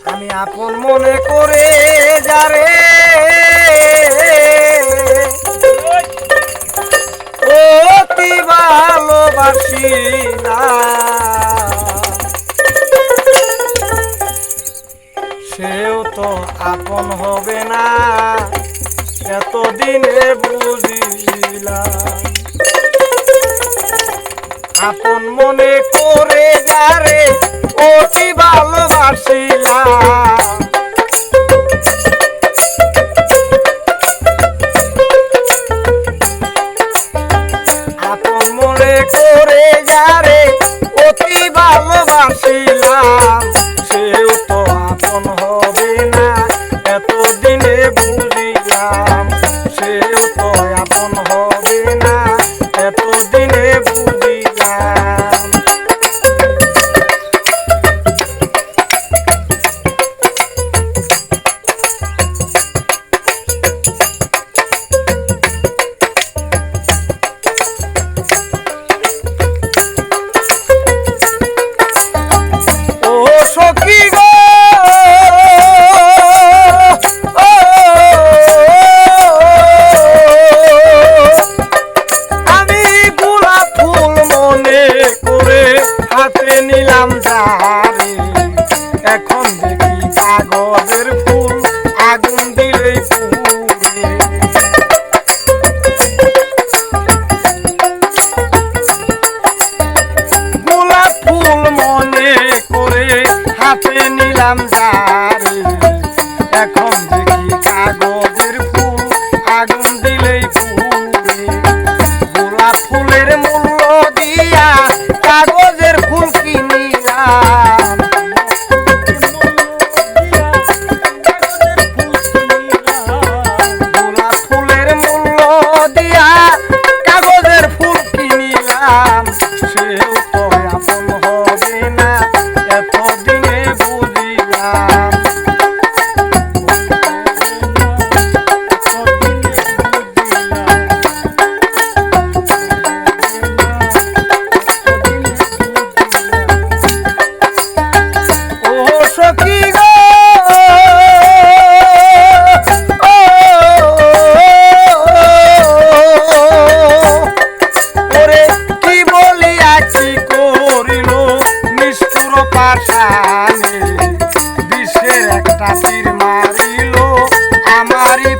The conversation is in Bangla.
আমি আপন মনে করে যারে অতি ভালোবাসি না, সেও তো আপন হবে না এতদিনে বুঝিলাম। আপন মনে করে যারে অতি ভালোবাসিলাম, আপন মনে করে যারে অতি ভালোবাসিলাম, সেও তো আপন হবে না এতদিনে বুঝিলাম, সেও তো আপন হবে না এতদিনে বুঝিলাম। এখন দেখি কাগজের ফুল আগুন দিলেই পুড়ে, গোলাপ ফুল মনে করে হাতে নিলাম যারে, এখন দেখি কাগজের ফুল আগুন দিলেই পুড়ে। গোলাপ ফুলের মূল্য দিয়া কাগজের ফুল কিনিলাম, সেও তো আপন হবে না এতদিনে বুঝিলাম। ও সখী গো পাশানে বিষের একটা তীর মারিল আমারই